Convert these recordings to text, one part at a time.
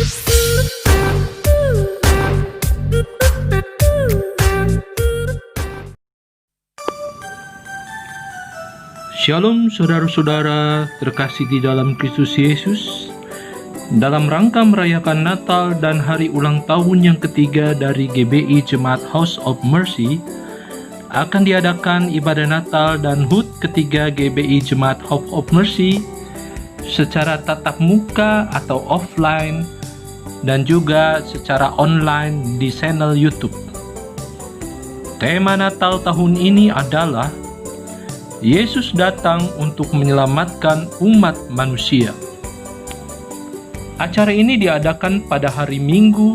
Shalom saudara-saudara terkasih di dalam Kristus Yesus. Dalam rangka merayakan Natal dan hari ulang tahun yang ketiga dari GBI Jemaat House of Mercy, akan diadakan ibadah Natal dan HUT ketiga GBI Jemaat House of Mercy secara tatap muka atau offline dan juga secara online di channel YouTube. Tema Natal tahun ini adalah Yesus datang untuk menyelamatkan umat manusia. Acara ini diadakan pada hari Minggu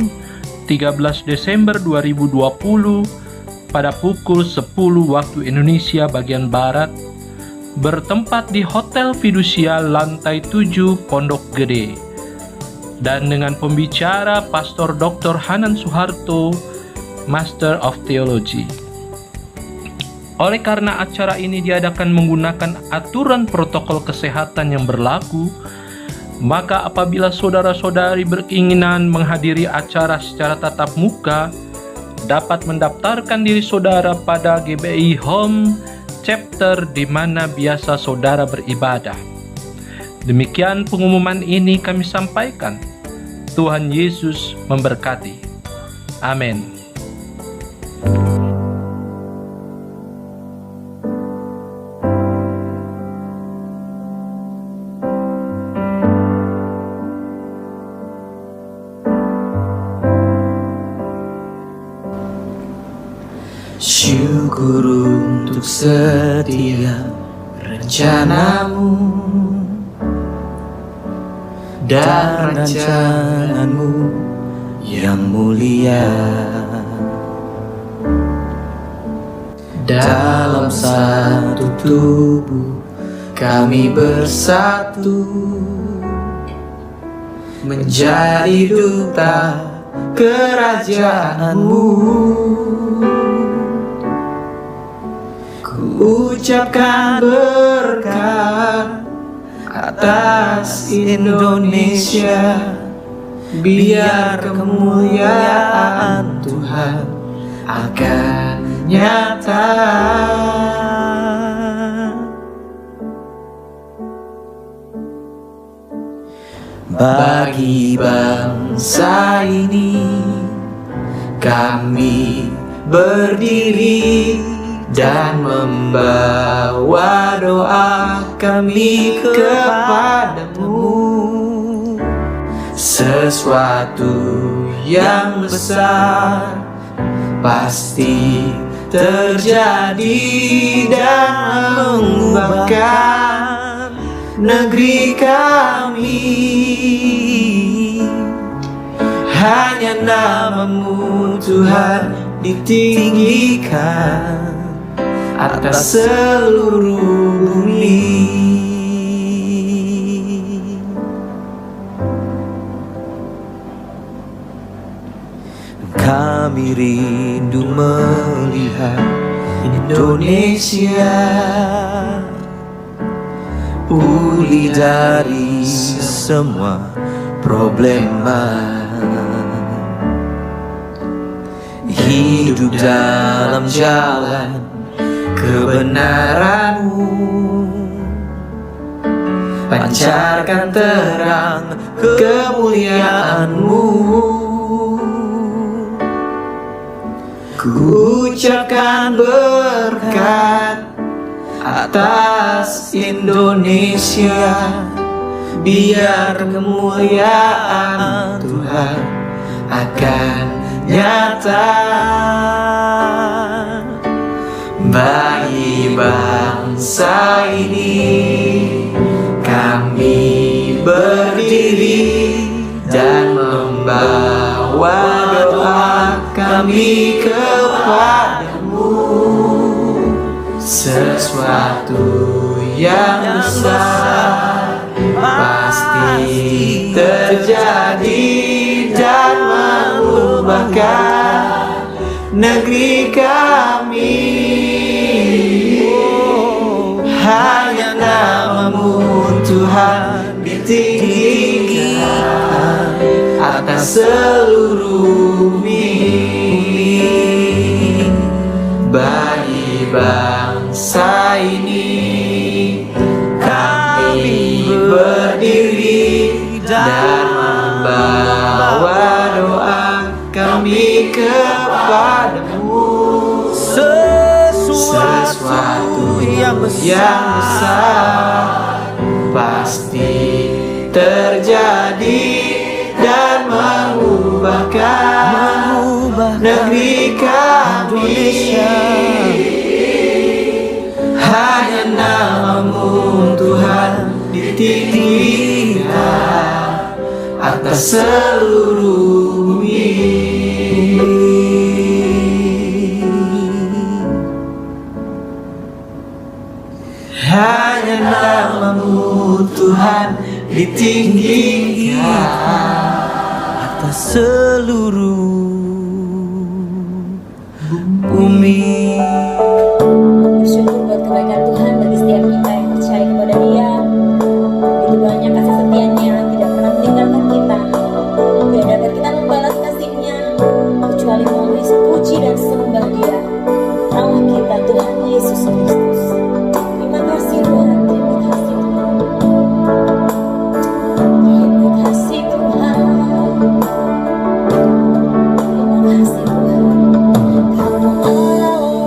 13 Desember 2020 pada pukul 10 waktu Indonesia bagian Barat, bertempat di Hotel Fiducia lantai 7 Pondok Gede, dan dengan pembicara Pastor Dr. Hanan Soeharto, Master of Theology. Oleh karena acara ini diadakan menggunakan aturan protokol kesehatan yang berlaku, maka apabila saudara-saudari berkeinginan menghadiri acara secara tatap muka, dapat mendaftarkan diri saudara pada GBI Home Chapter di mana biasa saudara beribadah. Demikian pengumuman ini kami sampaikan. Tuhan Yesus memberkati. Amin. Syukur untuk setiap rencanamu dan rancanganmu yang mulia. Dalam satu tubuh kami bersatu menjadi duta kerajaanmu. Ucapkan berkat atas Indonesia, biar kemuliaan Tuhan akan nyata. Bagi bangsa ini kami berdiri dan membawa doa kami kepadamu. Sesuatu yang besar pasti terjadi dan mengubahkan negeri kami. Hanya namamu Tuhan ditinggikan atas seluruh bumi. Kami rindu melihat Indonesia pulih dari semua problema, hidup dalam jalan kebenaranmu, pancarkan terang kemuliaanmu. Ku ucapkan berkat atas Indonesia, biar kemuliaan Tuhan akan nyata. Bagi bangsa ini kami berdiri dan membawa doa kami kepadamu. Sesuatu yang besar pasti terjadi dan mengubahkan negeri kami. Hanya namamu Tuhan ditinggikan atas seluruh bumi. Bagi bangsa ini kami berdiri dan membawa doa kami kepadamu. Sesuatu yang besar pasti terjadi dan mengubahkan negeri kami. Hanya nama-Mu Tuhan ditinggikan atas seluruh bumi. Hanya nama-Mu Tuhan ditinggikan atas seluruh bumi. Bersyukur buat kebaikan Tuhan bagi setiap kita yang percaya kepada Dia. Begitu banyak kasih setia-Nya tidak pernah meninggalkan kita. Tidak dapat kita membalas kasih-Nya kecuali melalui puji dan sembah Dia, Allah kita Tuhan Yesus Kristus. Terima kasih Tuhan, terima kasih Tuhan, terima kasih Tuhan, terima kasih Tuhan. Kau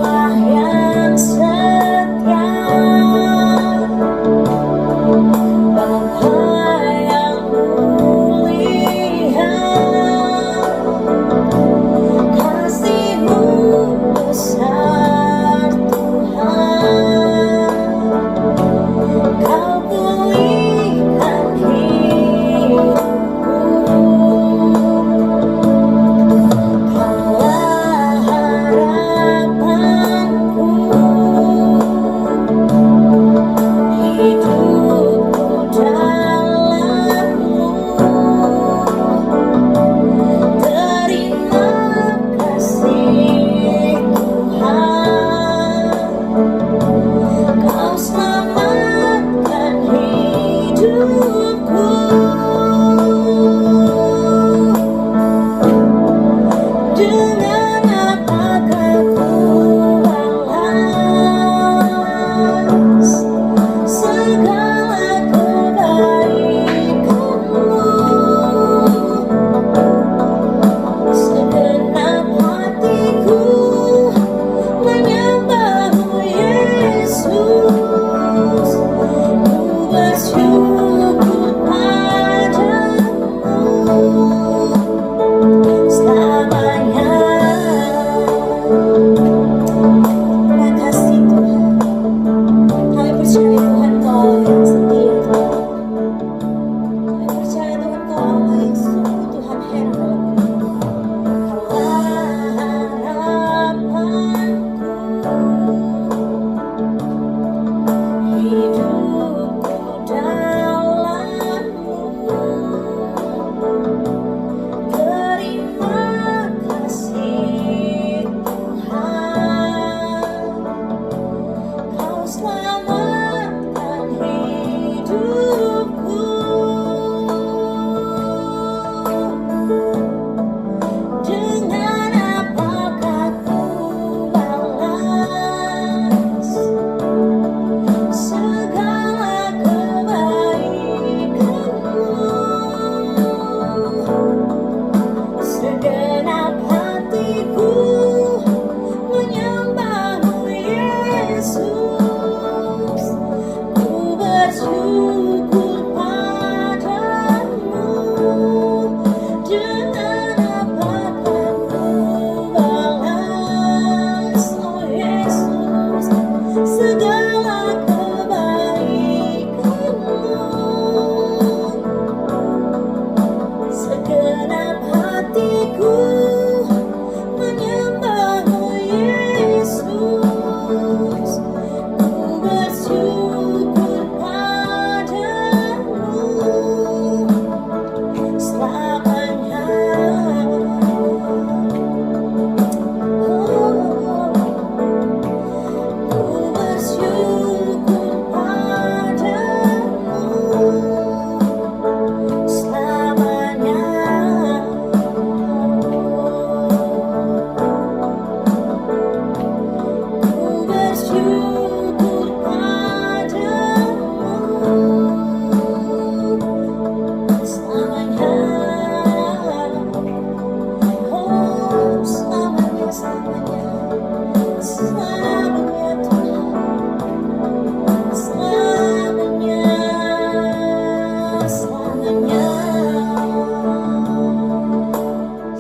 semuanya.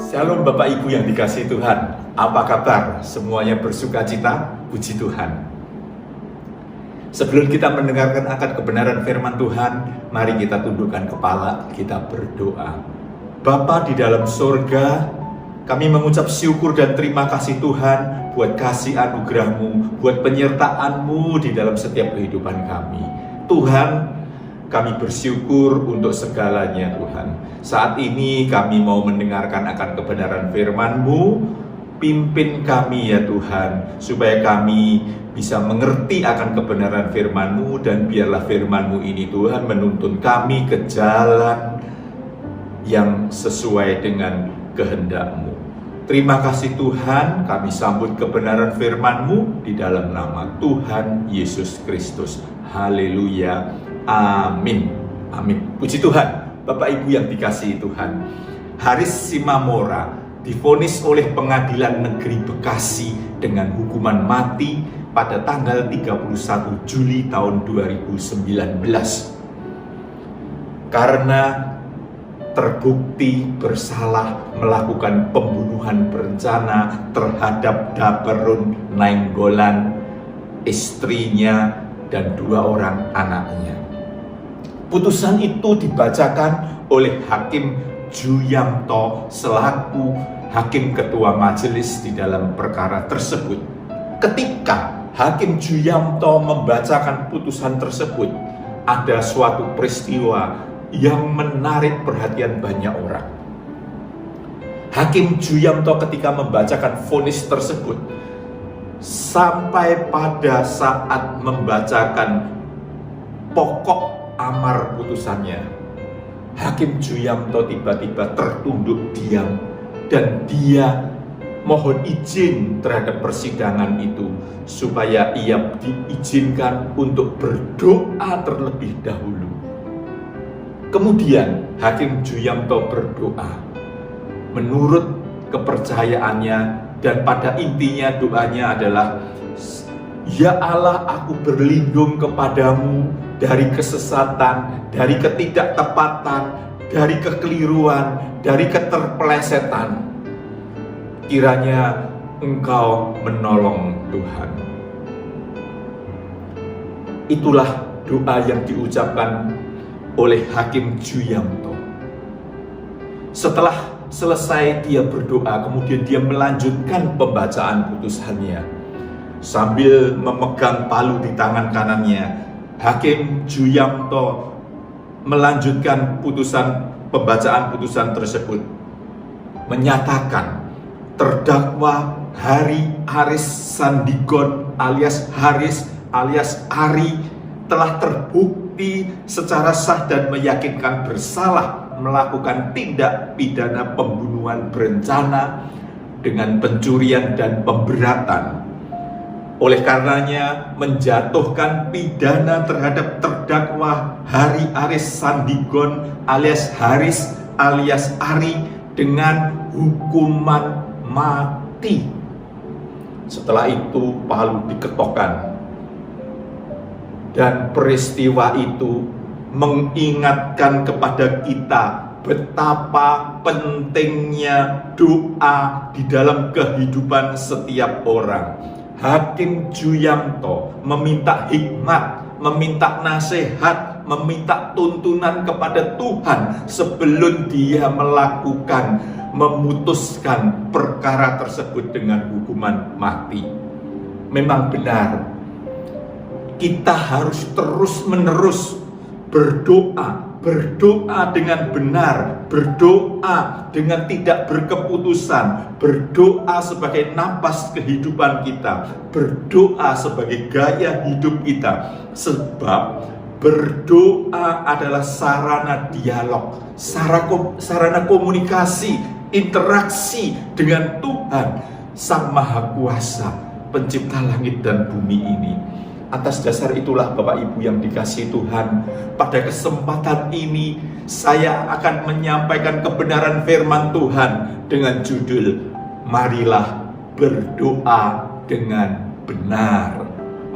Shalom Bapak Ibu yang dikasihi Tuhan. Apa kabar? Semuanya bersuka cita? Puji Tuhan. Sebelum kita mendengarkan akan kebenaran firman Tuhan, mari kita tundukkan kepala, kita berdoa. Bapa di dalam surga, kami mengucap syukur dan terima kasih Tuhan buat kasih anugerah-Mu, buat penyertaan-Mu di dalam setiap kehidupan kami. Tuhan, kami bersyukur untuk segalanya Tuhan. Saat ini kami mau mendengarkan akan kebenaran firman-Mu. Pimpin kami ya Tuhan, supaya kami bisa mengerti akan kebenaran firman-Mu. Dan biarlah firman-Mu ini Tuhan menuntun kami ke jalan yang sesuai dengan kehendak-Mu. Terima kasih Tuhan, kami sambut kebenaran firman-Mu di dalam nama Tuhan Yesus Kristus. Haleluya. Amin. Amin. Puji Tuhan. Bapak Ibu yang dikasihi Tuhan, Haris Simamora divonis oleh Pengadilan Negeri Bekasi dengan hukuman mati pada tanggal 31 Juli tahun 2019 karena terbukti bersalah melakukan pembunuhan berencana terhadap Daperun Nainggolan, istrinya dan 2 orang anaknya. Putusan itu dibacakan oleh Hakim Juyamto selaku Hakim Ketua Majelis di dalam perkara tersebut. Ketika Hakim Juyamto membacakan putusan tersebut, ada suatu peristiwa yang menarik perhatian banyak orang. Hakim Juyamto ketika membacakan vonis tersebut, sampai pada saat membacakan pokok amar putusannya, Hakim Juyamto tiba-tiba tertunduk diam dan dia mohon izin terhadap persidangan itu supaya ia diizinkan untuk berdoa terlebih dahulu. Kemudian Hakim Juyamto berdoa menurut kepercayaannya, dan pada intinya doanya adalah, "Ya Allah, aku berlindung kepadamu dari kesesatan, dari ketidaktepatan, dari kekeliruan, dari keterpelesetan. Kiranya Engkau menolong Tuhan." Itulah doa yang diucapkan oleh Hakim Juyamto. Setelah selesai dia berdoa, kemudian dia melanjutkan pembacaan putusannya. Sambil memegang palu di tangan kanannya, Hakim Juyamto melanjutkan pembacaan putusan tersebut, menyatakan terdakwa Aris Sandigon alias Haris alias Ari telah terbukti secara sah dan meyakinkan bersalah melakukan tindak pidana pembunuhan berencana dengan pencurian dan pemberatan. Oleh karenanya menjatuhkan pidana terhadap terdakwa Aris Sandigon alias Haris alias Ari dengan hukuman mati. Setelah itu palu diketokkan, dan peristiwa itu mengingatkan kepada kita betapa pentingnya doa di dalam kehidupan setiap orang. Hakim Juyamto meminta hikmat, meminta nasihat, meminta tuntunan kepada Tuhan sebelum dia memutuskan perkara tersebut dengan hukuman mati. Memang benar, kita harus terus-menerus berdoa dengan benar, berdoa dengan tidak berkeputusan, berdoa sebagai napas kehidupan kita, berdoa sebagai gaya hidup kita. Sebab berdoa adalah sarana dialog, sarana komunikasi, interaksi dengan Tuhan Sang Maha Kuasa, pencipta langit dan bumi ini. Atas dasar itulah Bapak Ibu yang dikasihi Tuhan, pada kesempatan ini saya akan menyampaikan kebenaran firman Tuhan dengan judul Marilah Berdoa dengan Benar.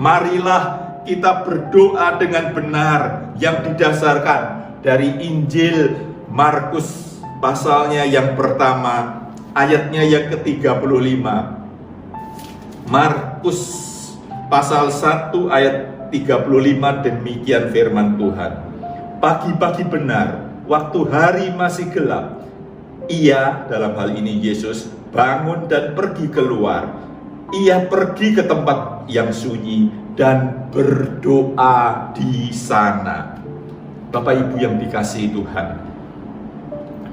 Marilah kita berdoa dengan benar yang didasarkan dari Injil Markus pasalnya yang pertama, ayatnya yang ke-35. Markus pasal 1 ayat 35, demikian firman Tuhan. Pagi-pagi benar, waktu hari masih gelap, ia, dalam hal ini Yesus, bangun dan pergi keluar. Ia pergi ke tempat yang sunyi dan berdoa di sana. Bapak Ibu yang dikasihi Tuhan,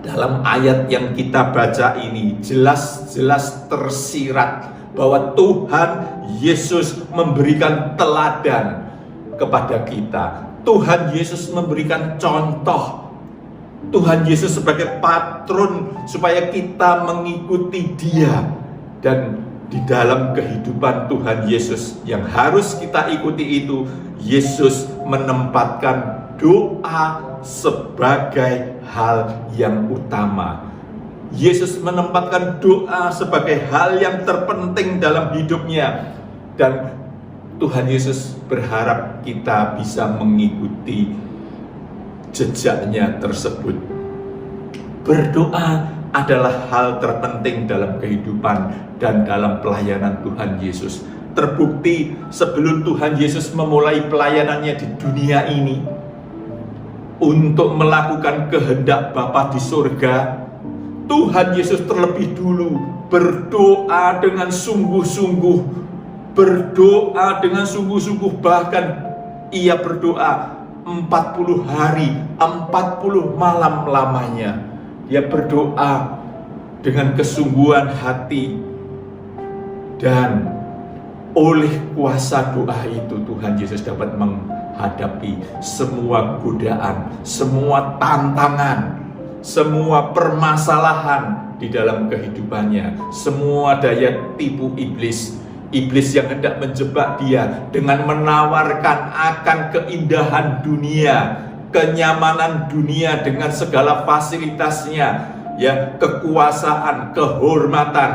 dalam ayat yang kita baca ini jelas-jelas tersirat bahwa Tuhan Yesus memberikan teladan kepada kita. Tuhan Yesus memberikan contoh. Tuhan Yesus sebagai patron supaya kita mengikuti Dia. Dan di dalam kehidupan Tuhan Yesus yang harus kita ikuti itu, Yesus menempatkan doa sebagai hal yang utama. Yesus menempatkan doa sebagai hal yang terpenting dalam hidupnya. Dan Tuhan Yesus berharap kita bisa mengikuti jejaknya tersebut. Berdoa adalah hal terpenting dalam kehidupan dan dalam pelayanan Tuhan Yesus. Terbukti sebelum Tuhan Yesus memulai pelayanannya di dunia ini untuk melakukan kehendak Bapa di surga, Tuhan Yesus terlebih dulu berdoa dengan sungguh-sungguh. Berdoa dengan sungguh-sungguh, bahkan ia berdoa 40 hari, 40 malam lamanya. Dia berdoa dengan kesungguhan hati. Dan oleh kuasa doa itu Tuhan Yesus dapat menghadapi semua godaan, semua tantangan, semua permasalahan di dalam kehidupannya, semua daya tipu iblis yang hendak menjebak dia dengan menawarkan akan keindahan dunia, kenyamanan dunia dengan segala fasilitasnya, ya, kekuasaan, kehormatan,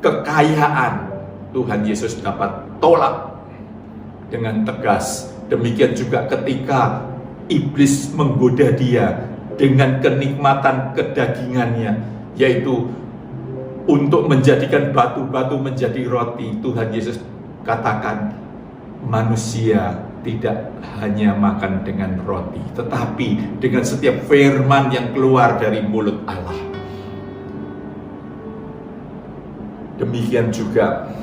kekayaan. Tuhan Yesus dapat tolak dengan tegas. Demikian juga ketika iblis menggoda dia dengan kenikmatan kedagingannya, yaitu untuk menjadikan batu-batu menjadi roti. Tuhan Yesus katakan, manusia tidak hanya makan dengan roti, tetapi dengan setiap firman yang keluar dari mulut Allah. Demikian juga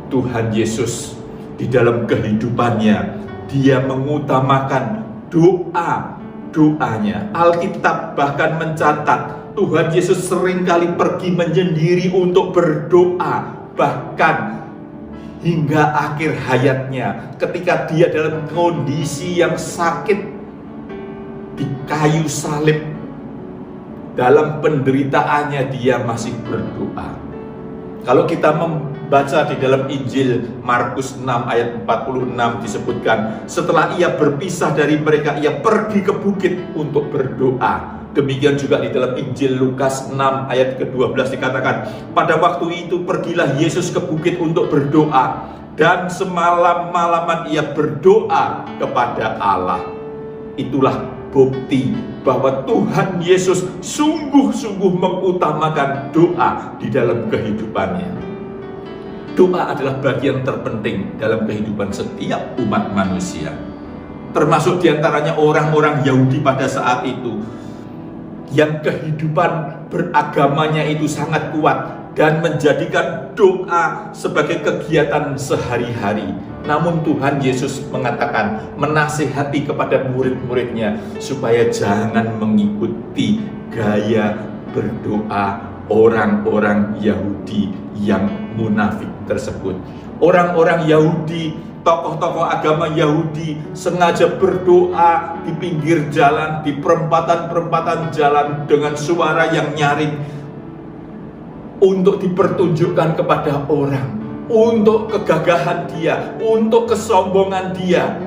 Tuhan Yesus di dalam kehidupannya, dia mengutamakan doanya. Alkitab bahkan mencatat Tuhan Yesus seringkali pergi menyendiri untuk berdoa, bahkan hingga akhir hayatnya ketika dia dalam kondisi yang sakit di kayu salib. Dalam penderitaannya dia masih berdoa. Kalau kita membaca di dalam Injil Markus 6 ayat 46 disebutkan, setelah ia berpisah dari mereka, ia pergi ke bukit untuk berdoa. Demikian juga di dalam Injil Lukas 6 ayat ke-12 dikatakan, pada waktu itu pergilah Yesus ke bukit untuk berdoa, dan semalam-malaman ia berdoa kepada Allah. Itulah bukti bahwa Tuhan Yesus sungguh-sungguh mengutamakan doa di dalam kehidupannya. Doa adalah bagian terpenting dalam kehidupan setiap umat manusia, termasuk diantaranya orang-orang Yahudi pada saat itu, yang kehidupan beragamanya itu sangat kuat dan menjadikan doa sebagai kegiatan sehari-hari. Namun Tuhan Yesus mengatakan, menasihati kepada murid-muridnya supaya jangan mengikuti gaya berdoa orang-orang Yahudi yang munafik tersebut. Orang-orang Yahudi, tokoh-tokoh agama Yahudi sengaja berdoa di pinggir jalan, di perempatan-perempatan jalan dengan suara yang nyaring untuk dipertunjukkan kepada orang, untuk kegagahan dia, untuk kesombongan dia.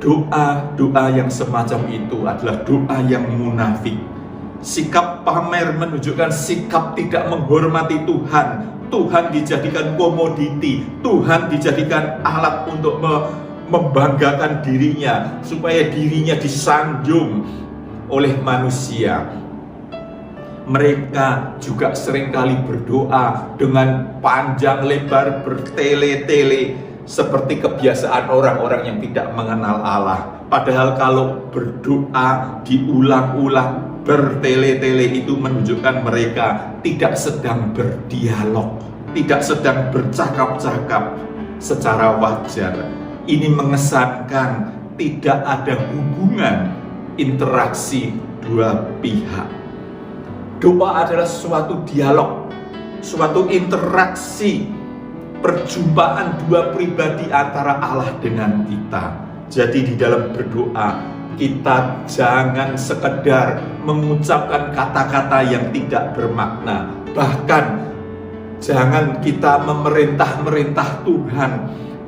Doa-doa yang semacam itu adalah doa yang munafik. Sikap pamer menunjukkan sikap tidak menghormati Tuhan. Tuhan dijadikan komoditi, Tuhan dijadikan alat untuk membanggakan dirinya, supaya dirinya disanjung oleh manusia. Mereka juga seringkali berdoa dengan panjang lebar, bertele-tele, seperti kebiasaan orang-orang yang tidak mengenal Allah. Padahal kalau berdoa diulang-ulang, bertele-tele, itu menunjukkan mereka tidak sedang berdialog, tidak sedang bercakap-cakap secara wajar. Ini mengesankan tidak ada hubungan interaksi dua pihak. Doa adalah suatu dialog, suatu interaksi, perjumpaan dua pribadi antara Allah dengan kita. Jadi di dalam berdoa, kita jangan sekedar mengucapkan kata-kata yang tidak bermakna. Bahkan jangan kita memerintah-merintah Tuhan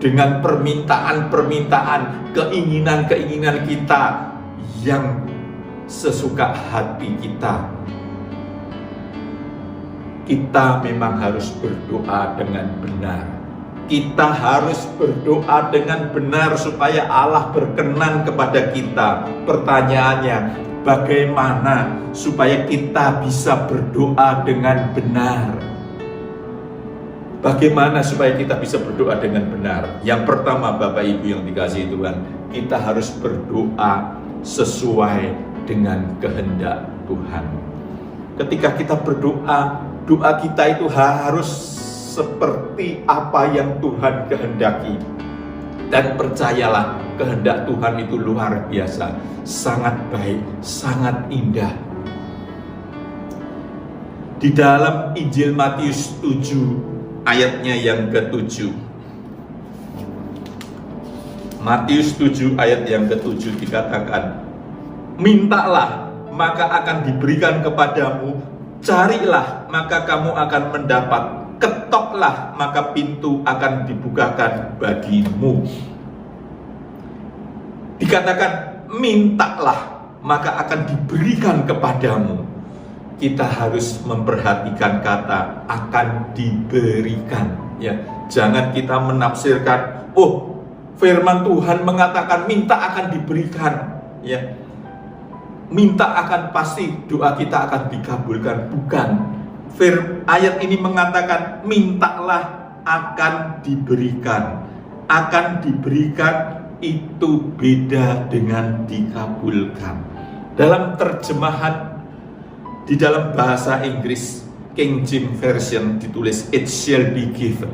dengan permintaan-permintaan, keinginan-keinginan kita yang sesuka hati kita. Kita memang harus berdoa dengan benar. Kita harus berdoa dengan benar supaya Allah berkenan kepada kita. Pertanyaannya, bagaimana supaya kita bisa berdoa dengan benar? Bagaimana supaya kita bisa berdoa dengan benar? Yang pertama, Bapak Ibu yang dikasihi Tuhan, kita harus berdoa sesuai dengan kehendak Tuhan. Ketika kita berdoa, doa kita itu harus seperti apa yang Tuhan kehendaki. Dan percayalah, kehendak Tuhan itu luar biasa, sangat baik, sangat indah. Di dalam Injil Matius 7 ayatnya yang ke-7. Matius 7 ayat yang ke-7 dikatakan, mintalah maka akan diberikan kepadamu, carilah maka kamu akan mendapat, ketoklah maka pintu akan dibukakan bagimu. Dikatakan mintalah maka akan diberikan kepadamu. Kita harus memperhatikan kata akan diberikan, ya. Jangan kita menafsirkan, oh, firman Tuhan mengatakan minta akan diberikan, ya. Minta akan pasti doa kita akan dikabulkan, bukan. Ayat ini mengatakan mintalah akan diberikan. Akan diberikan itu beda dengan dikabulkan. Dalam terjemahan di dalam bahasa Inggris King James Version ditulis it shall be given.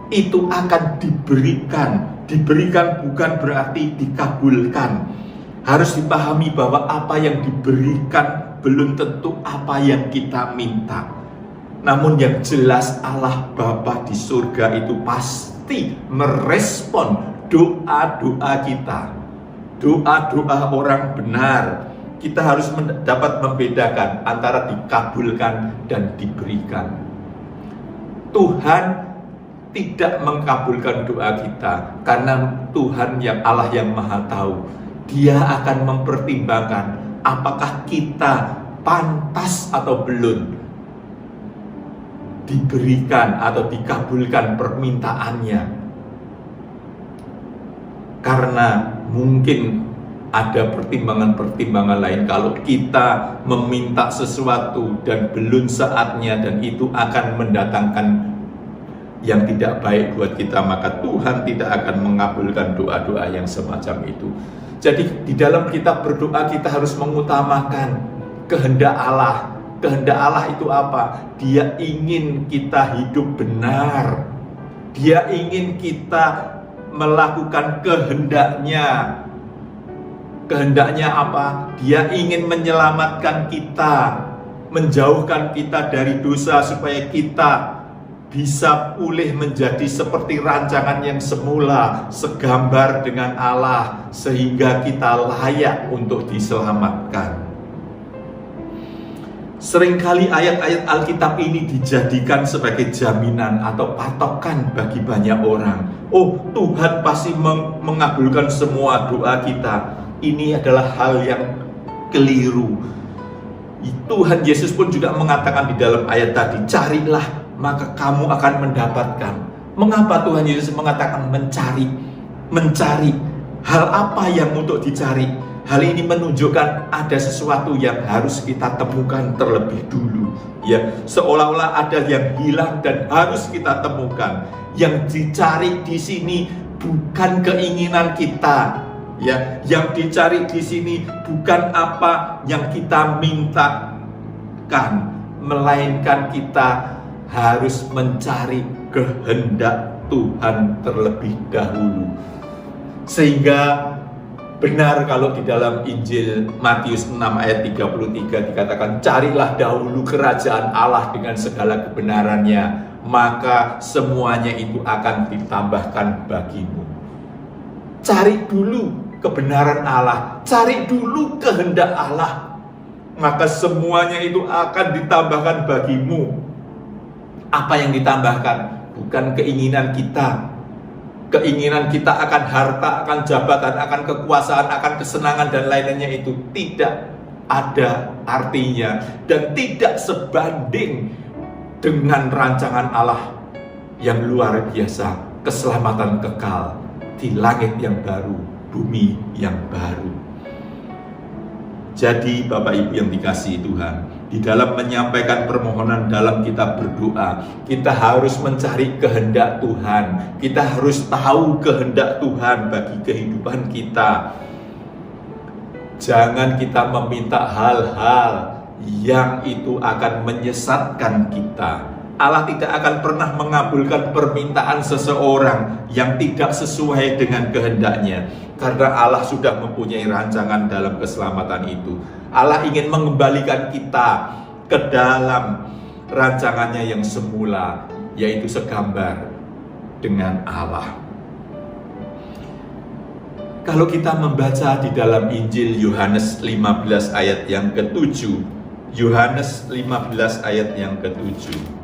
Itu akan diberikan. Diberikan bukan berarti dikabulkan. Harus dipahami bahwa apa yang diberikan belum tentu apa yang kita minta. Namun yang jelas Allah Bapa di surga itu pasti merespon doa-doa kita. Doa-doa orang benar. Kita harus dapat membedakan antara dikabulkan dan diberikan. Tuhan tidak mengkabulkan doa kita karena Tuhan yang Allah yang Maha Tahu. Dia akan mempertimbangkan apakah kita pantas atau belum diberikan atau dikabulkan permintaannya. Karena mungkin ada pertimbangan-pertimbangan lain. Kalau kita meminta sesuatu dan belum saatnya dan itu akan mendatangkan yang tidak baik buat kita, maka Tuhan tidak akan mengabulkan doa-doa yang semacam itu. Jadi di dalam kita berdoa kita harus mengutamakan kehendak Allah. Kehendak Allah itu apa? Dia ingin kita hidup benar. Dia ingin kita melakukan kehendaknya. Kehendaknya apa? Dia ingin menyelamatkan kita, menjauhkan kita dari dosa supaya kita bisa pulih menjadi seperti rancangan yang semula, segambar dengan Allah, sehingga kita layak untuk diselamatkan. Seringkali ayat-ayat Alkitab ini dijadikan sebagai jaminan atau patokan bagi banyak orang. Oh, Tuhan pasti mengabulkan semua doa kita. Ini adalah hal yang keliru. Tuhan Yesus pun juga mengatakan di dalam ayat tadi, carilah maka kamu akan mendapatkan. Mengapa Tuhan Yesus mengatakan mencari? mencari hal apa yang untuk dicari. Hal ini menunjukkan ada sesuatu yang harus kita temukan terlebih dulu. Ya, seolah-olah ada yang hilang dan harus kita temukan. Yang dicari di sini bukan keinginan kita, ya. Yang dicari di sini bukan apa yang kita mintakan, melainkan kita harus mencari kehendak Tuhan terlebih dahulu. Sehingga benar kalau di dalam Injil Matius 6 ayat 33 dikatakan, carilah dahulu kerajaan Allah dengan segala kebenarannya, maka semuanya itu akan ditambahkan bagimu. Cari dulu kebenaran Allah, cari dulu kehendak Allah, maka semuanya itu akan ditambahkan bagimu. Apa yang ditambahkan? Bukan keinginan kita. Keinginan kita akan harta, akan jabatan, akan kekuasaan, akan kesenangan dan lain-lainnya itu tidak ada artinya dan tidak sebanding dengan rancangan Allah yang luar biasa, keselamatan kekal di langit yang baru, bumi yang baru. Jadi Bapak Ibu yang dikasihi Tuhan, di dalam menyampaikan permohonan dalam kita berdoa, kita harus mencari kehendak Tuhan. Kita harus tahu kehendak Tuhan bagi kehidupan kita. Jangan kita meminta hal-hal yang itu akan menyesatkan kita. Allah tidak akan pernah mengabulkan permintaan seseorang yang tidak sesuai dengan kehendaknya, karena Allah sudah mempunyai rancangan dalam keselamatan itu. Allah ingin mengembalikan kita ke dalam rancangannya yang semula, yaitu segambar dengan Allah. Kalau kita membaca di dalam Injil Yohanes 15 ayat yang ke-7, Yohanes 15 ayat yang ke-7.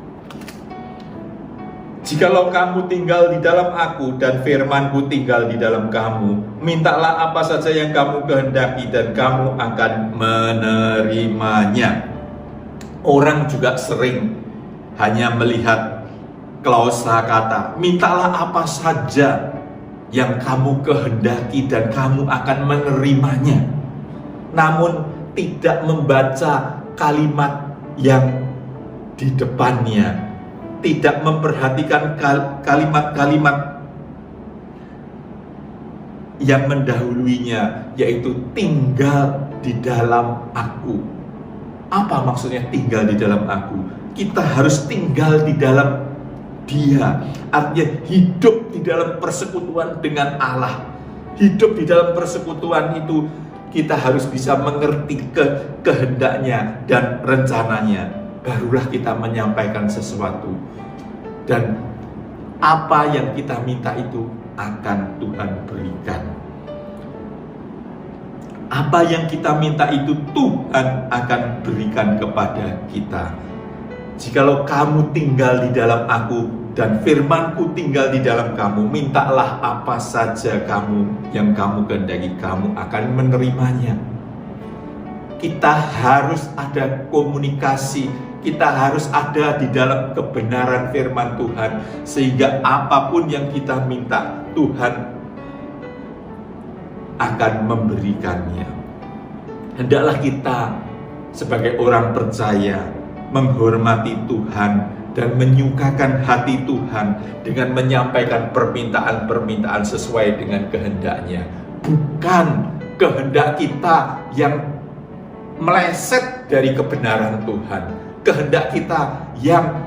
Jikalau kamu tinggal di dalam aku dan firmanku tinggal di dalam kamu, mintalah apa saja yang kamu kehendaki dan kamu akan menerimanya. Orang juga sering hanya melihat klausa kata, mintalah apa saja yang kamu kehendaki dan kamu akan menerimanya. Namun tidak membaca kalimat yang di depannya, tidak memperhatikan kalimat-kalimat yang mendahuluinya, yaitu tinggal di dalam aku. Apa maksudnya tinggal di dalam aku? Kita harus tinggal di dalam Dia, artinya hidup di dalam persekutuan dengan Allah. Hidup di dalam persekutuan itu kita harus bisa mengerti kehendaknya dan rencananya. Barulah kita menyampaikan sesuatu, dan apa yang kita minta itu akan Tuhan berikan. Apa yang kita minta itu Tuhan akan berikan kepada kita. Jikalau kamu tinggal di dalam aku dan firmanku tinggal di dalam kamu, mintalah apa saja yang kamu kehendaki, kamu akan menerimanya. Kita harus ada komunikasi, kita harus ada di dalam kebenaran firman Tuhan, sehingga apapun yang kita minta, Tuhan akan memberikannya. Hendaklah kita sebagai orang percaya menghormati Tuhan dan menyukakan hati Tuhan dengan menyampaikan permintaan-permintaan sesuai dengan kehendaknya. Bukan kehendak kita yang meleset dari kebenaran Tuhan. Kehendak kita yang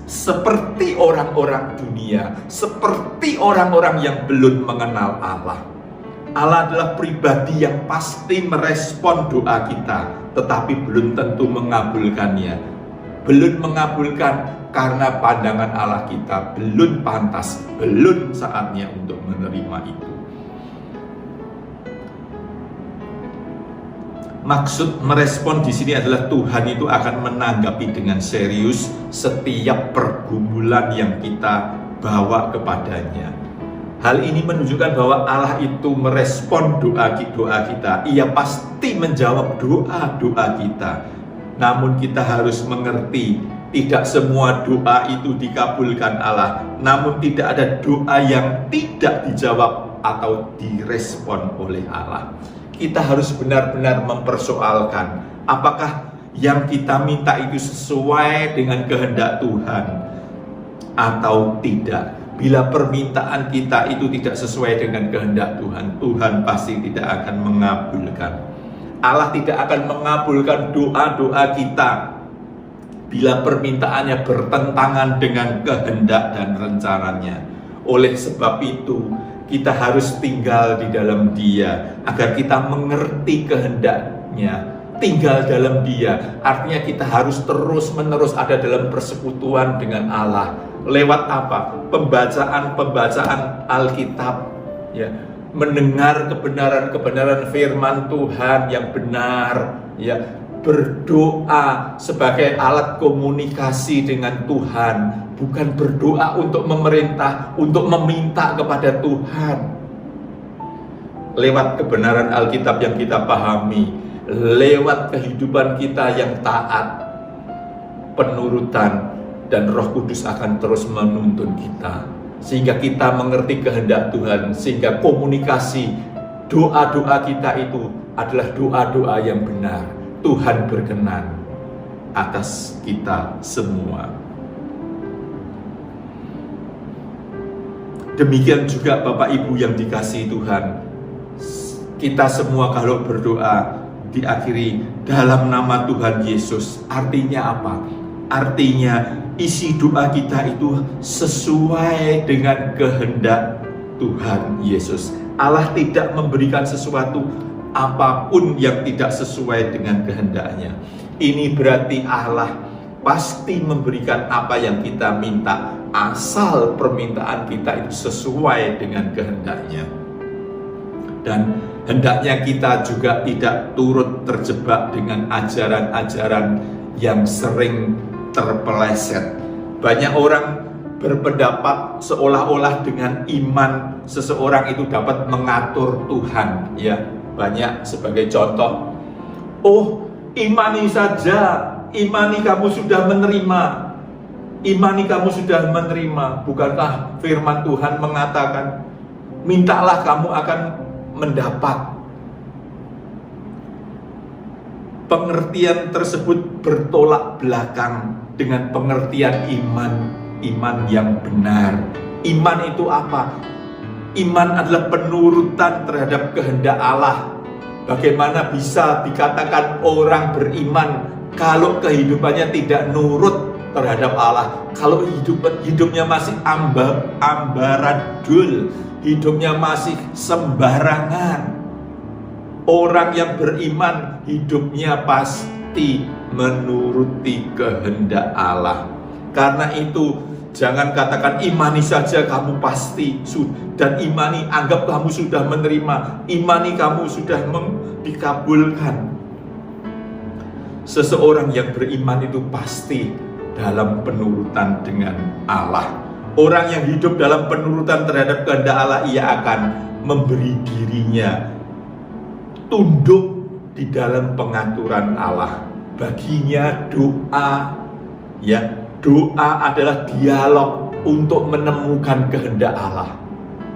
seperti orang-orang dunia, seperti orang-orang yang belum mengenal Allah. Allah adalah pribadi yang pasti merespon doa kita, tetapi belum tentu mengabulkannya. Belum mengabulkan karena pandangan Allah kita belum pantas, belum saatnya untuk menerima itu. Maksud merespon di sini adalah Tuhan itu akan menanggapi dengan serius setiap pergumulan yang kita bawa kepadanya. Hal ini menunjukkan bahwa Allah itu merespon doa kita. Ia pasti menjawab doa kita. Namun kita harus mengerti, tidak semua doa itu dikabulkan Allah. Namun tidak ada doa yang tidak dijawab dijawab atau direspon oleh Allah. Kita harus benar-benar mempersoalkan apakah yang kita minta itu sesuai dengan kehendak Tuhan atau tidak. Bila permintaan kita itu tidak sesuai dengan kehendak Tuhan, Tuhan pasti tidak akan mengabulkan. Allah tidak akan mengabulkan doa-doa kita bila permintaannya bertentangan dengan kehendak dan rencananya. Oleh sebab itu, kita harus tinggal di dalam Dia agar kita mengerti kehendaknya. Tinggal dalam Dia artinya kita harus terus-menerus ada dalam persekutuan dengan Allah. Lewat apa? Pembacaan Alkitab, ya, mendengar kebenaran firman Tuhan yang benar, ya, berdoa sebagai alat komunikasi dengan Tuhan, bukan berdoa untuk memerintah, untuk meminta kepada Tuhan. Lewat kebenaran Alkitab yang kita pahami, lewat kehidupan kita yang taat, penurutan, dan Roh Kudus akan terus menuntun kita sehingga kita mengerti kehendak Tuhan, sehingga komunikasi doa-doa kita itu adalah doa-doa yang benar. Tuhan berkenan atas kita semua. Demikian juga Bapak Ibu yang dikasihi Tuhan, kita semua kalau berdoa diakhiri dalam nama Tuhan Yesus. Artinya apa? Artinya isi doa kita itu sesuai dengan kehendak Tuhan Yesus. Allah tidak memberikan sesuatu apapun yang tidak sesuai dengan kehendaknya. Ini berarti Allah pasti memberikan apa yang kita minta, asal permintaan kita itu sesuai dengan kehendaknya. Dan hendaknya kita juga tidak turut terjebak dengan ajaran-ajaran yang sering terpeleset. Banyak orang berpendapat seolah-olah dengan iman seseorang itu dapat mengatur Tuhan, ya. Banyak sebagai contoh, oh, imani saja, imani kamu sudah menerima, imani kamu sudah menerima. Bukankah firman Tuhan mengatakan, mintalah kamu akan mendapat. Pengertian tersebut bertolak belakang dengan pengertian iman yang benar. Iman itu apa? Iman adalah penurutan terhadap kehendak Allah. Bagaimana bisa dikatakan orang beriman kalau kehidupannya tidak nurut terhadap Allah? Kalau hidupnya masih ambaradul, hidupnya masih sembarangan. Orang yang beriman hidupnya pasti menuruti kehendak Allah. Karena itu jangan katakan imani saja kamu pasti, dan imani anggap kamu sudah menerima, imani kamu sudah dikabulkan. Seseorang yang beriman itu pasti dalam penurutan dengan Allah. Orang yang hidup dalam penurutan terhadap kehendak Allah, ia akan memberi dirinya tunduk di dalam pengaturan Allah. Baginya doa, ya, doa adalah dialog untuk menemukan kehendak Allah.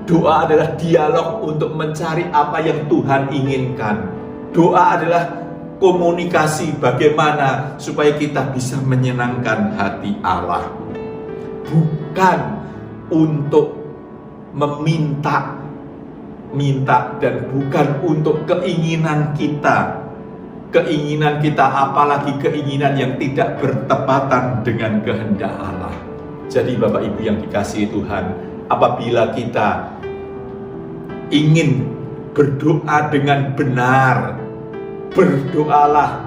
Doa adalah dialog untuk mencari apa yang Tuhan inginkan. Doa adalah komunikasi bagaimana supaya kita bisa menyenangkan hati Allah. Bukan untuk meminta dan bukan untuk keinginan kita. Keinginan kita, apalagi keinginan yang tidak bertepatan dengan kehendak Allah. Jadi Bapak Ibu yang dikasihi Tuhan, apabila kita ingin berdoa dengan benar, berdoalah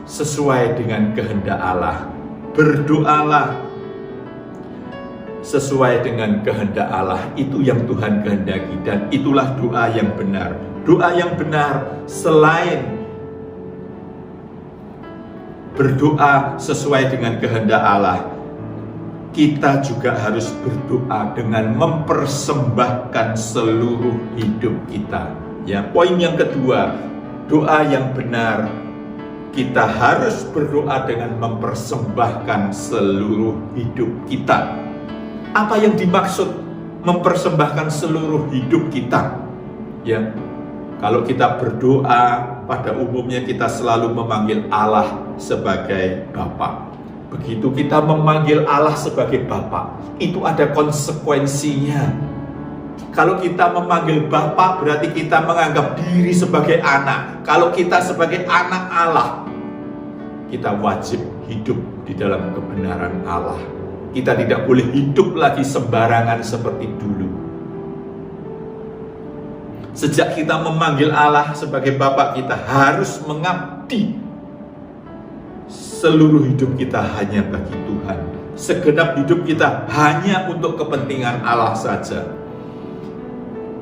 sesuai dengan kehendak Allah. Berdoalah sesuai dengan kehendak Allah. Itu yang Tuhan kehendaki, dan itulah doa yang benar. Doa yang benar selain berdoa sesuai dengan kehendak Allah, kita juga harus berdoa dengan mempersembahkan seluruh hidup kita. Ya, poin yang kedua, doa yang benar, kita harus berdoa dengan mempersembahkan seluruh hidup kita. Apa yang dimaksud mempersembahkan seluruh hidup kita. Ya, kalau kita berdoa, pada umumnya kita selalu memanggil Allah sebagai Bapa. Begitu kita memanggil Allah sebagai Bapa, itu ada konsekuensinya. Kalau kita memanggil Bapa, berarti kita menganggap diri sebagai anak. Kalau kita sebagai anak Allah, kita wajib hidup di dalam kebenaran Allah. Kita tidak boleh hidup lagi sembarangan seperti dulu. Sejak kita memanggil Allah sebagai Bapa, kita harus mengabdi. Seluruh hidup kita hanya bagi Tuhan. Segenap hidup kita hanya untuk kepentingan Allah saja.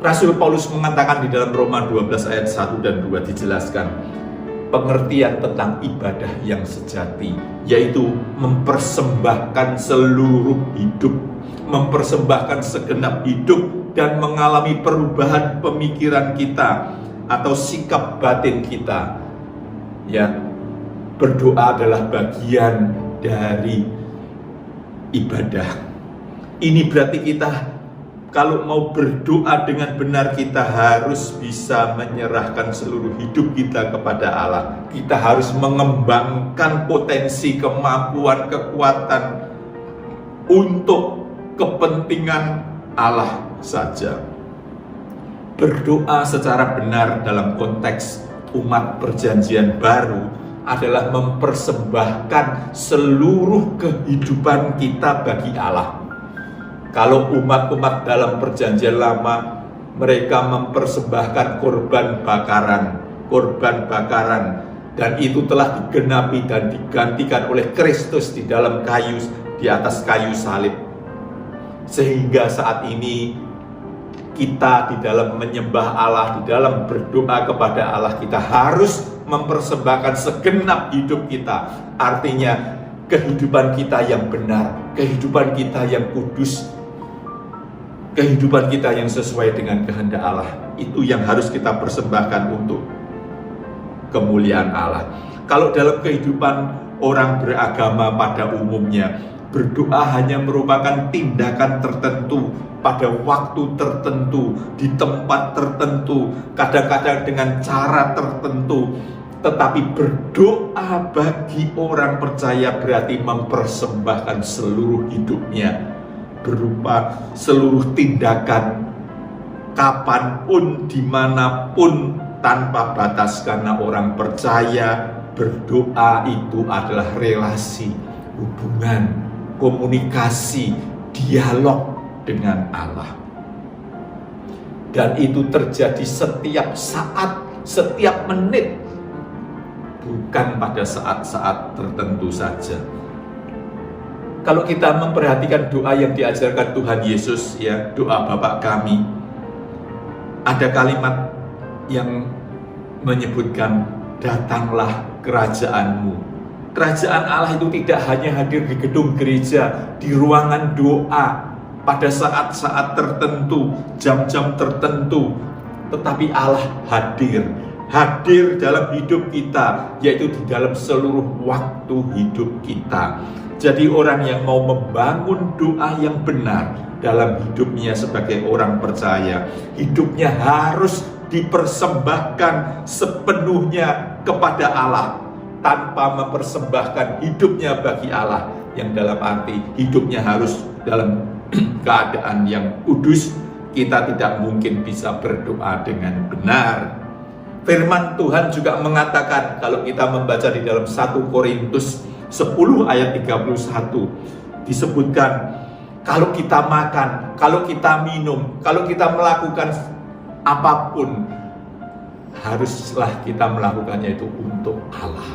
Rasul Paulus mengatakan di dalam Roma 12 ayat 1 dan 2 dijelaskan pengertian tentang ibadah yang sejati, yaitu mempersembahkan seluruh hidup, mempersembahkan segenap hidup dan mengalami perubahan pemikiran kita atau sikap batin kita. Ya, berdoa adalah bagian dari ibadah. Ini berarti kita kalau mau berdoa dengan benar, kita harus bisa menyerahkan seluruh hidup kita kepada Allah. Kita harus mengembangkan potensi, kemampuan, kekuatan untuk kepentingan Allah saja. Berdoa secara benar dalam konteks umat perjanjian baru adalah mempersembahkan seluruh kehidupan kita bagi Allah. Kalau umat-umat dalam perjanjian lama, mereka mempersembahkan korban bakaran, dan itu telah digenapi dan digantikan oleh Kristus di dalam di atas kayu salib. Sehingga saat ini kita di dalam menyembah Allah, di dalam berdoa kepada Allah, kita harus mempersembahkan segenap hidup kita. Artinya kehidupan kita yang benar, kehidupan kita yang kudus, kehidupan kita yang sesuai dengan kehendak Allah, itu yang harus kita persembahkan untuk kemuliaan Allah. Kalau dalam kehidupan orang beragama pada umumnya, berdoa hanya merupakan tindakan tertentu, pada waktu tertentu, di tempat tertentu, kadang-kadang dengan cara tertentu. Tetapi berdoa bagi orang percaya berarti mempersembahkan seluruh hidupnya, berupa seluruh tindakan, kapanpun, dimanapun, tanpa batas. Karena orang percaya berdoa itu adalah relasi, hubungan, komunikasi, dialog dengan Allah. Dan itu terjadi setiap saat, setiap menit, bukan pada saat-saat tertentu saja. Kalau kita memperhatikan doa yang diajarkan Tuhan Yesus, ya, doa Bapa kami, ada kalimat yang menyebutkan datanglah kerajaanmu. Kerajaan Allah itu tidak hanya hadir di gedung gereja, di ruangan doa, pada saat-saat tertentu, jam-jam tertentu, tetapi Allah hadir dalam hidup kita, yaitu di dalam seluruh waktu hidup kita. Jadi orang yang mau membangun doa yang benar dalam hidupnya sebagai orang percaya, hidupnya harus dipersembahkan sepenuhnya kepada Allah, tanpa mempersembahkan hidupnya bagi Allah, yang dalam arti hidupnya harus dalam keadaan yang kudus. Kita tidak mungkin bisa berdoa dengan benar. Firman Tuhan juga mengatakan, kalau kita membaca di dalam 1 Korintus 10 ayat 31, disebutkan kalau kita makan, kalau kita minum, kalau kita melakukan apapun, haruslah kita melakukannya itu untuk Allah.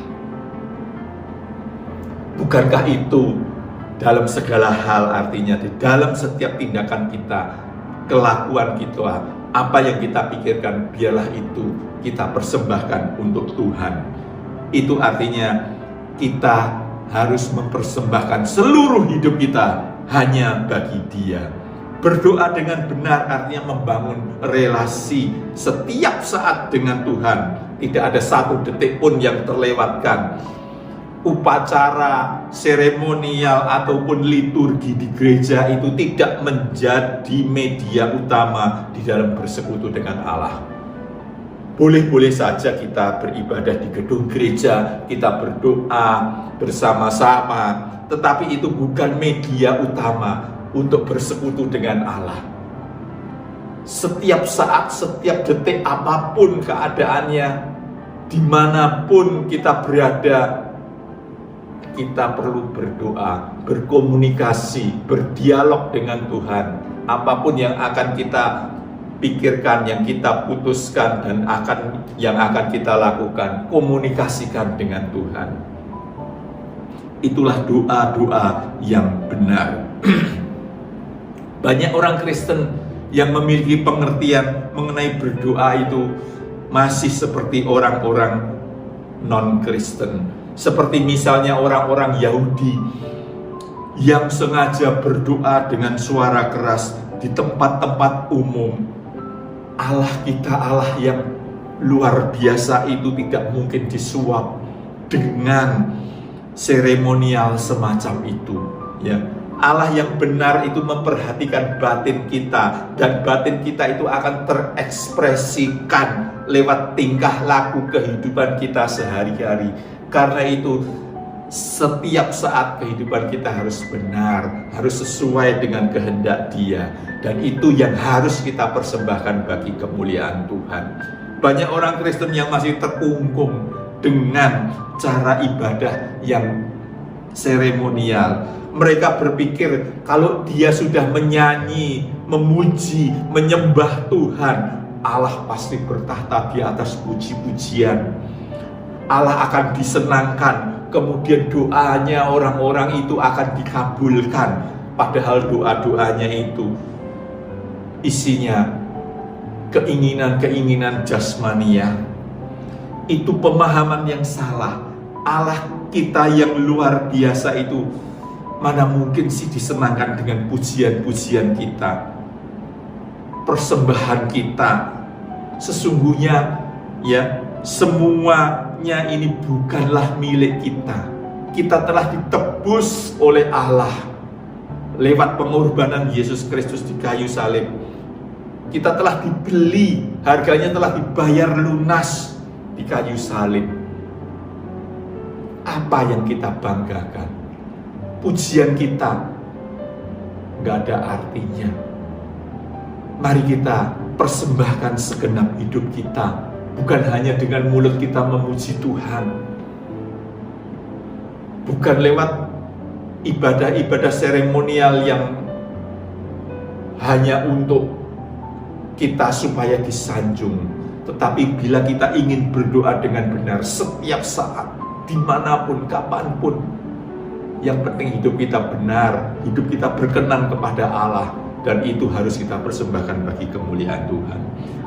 Bukankah itu dalam segala hal, artinya di dalam setiap tindakan kita, kelakuan kita, apa yang kita pikirkan, biarlah itu kita persembahkan untuk Tuhan. Itu artinya kita harus mempersembahkan seluruh hidup kita hanya bagi Dia. Berdoa dengan benar artinya membangun relasi setiap saat dengan Tuhan. Tidak ada satu detik pun yang terlewatkan. upacara seremonial ataupun liturgi di gereja itu tidak menjadi media utama di dalam bersekutu dengan Allah. Boleh-boleh saja kita beribadah di gedung gereja, kita berdoa bersama-sama, tetapi itu bukan media utama untuk bersekutu dengan Allah. Setiap saat, setiap detik, apapun keadaannya, dimanapun kita berada, kita perlu berdoa, berkomunikasi, berdialog dengan Tuhan. Apapun yang akan kita pikirkan, yang kita putuskan, dan yang akan kita lakukan, komunikasikan dengan Tuhan. Itulah doa-doa yang benar. Banyak orang Kristen yang memiliki pengertian mengenai berdoa itu masih seperti orang-orang non-Kristen. Seperti misalnya orang-orang Yahudi yang sengaja berdoa dengan suara keras di tempat-tempat umum. Allah kita, Allah yang luar biasa itu tidak mungkin disuap dengan seremonial semacam itu, ya. Allah yang benar itu memperhatikan batin kita, dan batin kita itu akan terekspresikan lewat tingkah laku kehidupan kita sehari-hari. Karena itu setiap saat kehidupan kita harus benar, harus sesuai dengan kehendak Dia, dan itu yang harus kita persembahkan bagi kemuliaan Tuhan. Banyak orang Kristen yang masih terkungkung dengan cara ibadah yang seremonial. Mereka berpikir kalau dia sudah menyanyi, memuji, menyembah Tuhan, Allah pasti bertahta di atas puji-pujian. Allah akan disenangkan, kemudian doanya orang-orang itu akan dikabulkan. Padahal doa-doanya itu isinya keinginan-keinginan jasmania. Itu pemahaman yang salah. Allah kita yang luar biasa itu mana mungkin sih disenangkan dengan pujian-pujian kita, persembahan kita. Sesungguhnya ya, semuanya ini bukanlah milik kita. Kita telah ditebus oleh Allah lewat pengorbanan Yesus Kristus di kayu salib. Kita telah dibeli, harganya telah dibayar lunas di kayu salib. Apa yang kita banggakan? Pujian kita nggak ada artinya. Mari kita persembahkan segenap hidup kita, bukan hanya dengan mulut kita memuji Tuhan, bukan lewat ibadah-ibadah seremonial yang hanya untuk kita supaya disanjung. Tetapi bila kita ingin berdoa dengan benar setiap saat, dimanapun, kapanpun, yang penting hidup kita benar, hidup kita berkenan kepada Allah, dan itu harus kita persembahkan bagi kemuliaan Tuhan.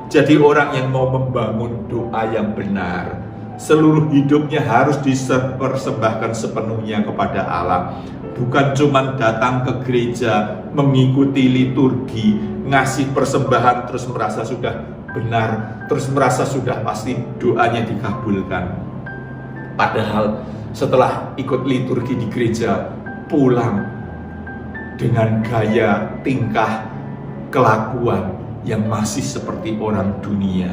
Jadi orang yang mau membangun doa yang benar, seluruh hidupnya harus dipersembahkan sepenuhnya kepada Allah. Bukan cuma datang ke gereja, mengikuti liturgi, ngasih persembahan, terus merasa sudah benar, terus merasa sudah pasti doanya dikabulkan. Padahal setelah ikut liturgi di gereja, pulang dengan gaya, tingkah, kelakuan yang masih seperti orang dunia.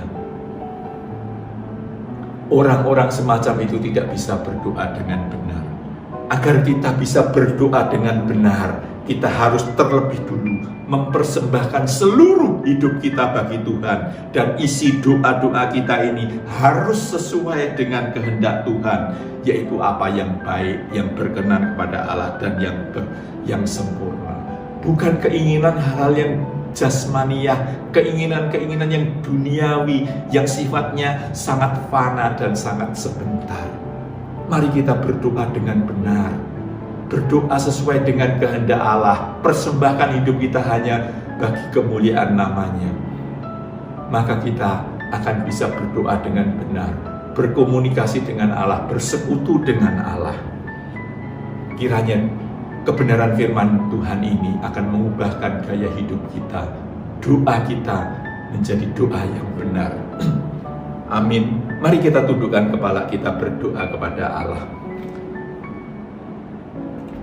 Orang-orang semacam itu tidak bisa berdoa dengan benar. Agar kita bisa berdoa dengan benar, kita harus terlebih dulu mempersembahkan seluruh hidup kita bagi Tuhan. Dan isi doa-doa kita ini harus sesuai dengan kehendak Tuhan, yaitu apa yang baik, yang berkenan kepada Allah, dan yang sempurna. Bukan keinginan hal-hal yang jasmaniah, keinginan-keinginan yang duniawi, yang sifatnya sangat fana dan sangat sebentar. Mari kita berdoa dengan benar, berdoa sesuai dengan kehendak Allah, persembahkan hidup kita hanya bagi kemuliaan namanya. Maka kita akan bisa berdoa dengan benar, berkomunikasi dengan Allah, bersekutu dengan Allah. Kiranya kebenaran firman Tuhan ini akan mengubahkan gaya hidup kita, doa kita menjadi doa yang benar. Amin. Mari kita tundukkan kepala kita, berdoa kepada Allah.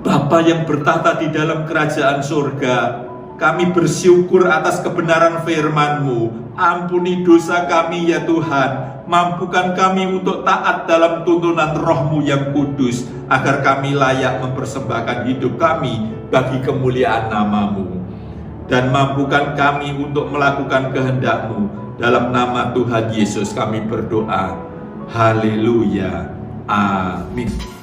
Bapa yang bertahta di dalam kerajaan surga, kami bersyukur atas kebenaran firman-Mu. Ampuni dosa kami ya Tuhan. Mampukan kami untuk taat dalam tuntunan Roh-Mu yang kudus, agar kami layak mempersembahkan hidup kami bagi kemuliaan nama-Mu. Dan mampukan kami untuk melakukan kehendak-Mu. Dalam nama Tuhan Yesus kami berdoa. Haleluya. Amin.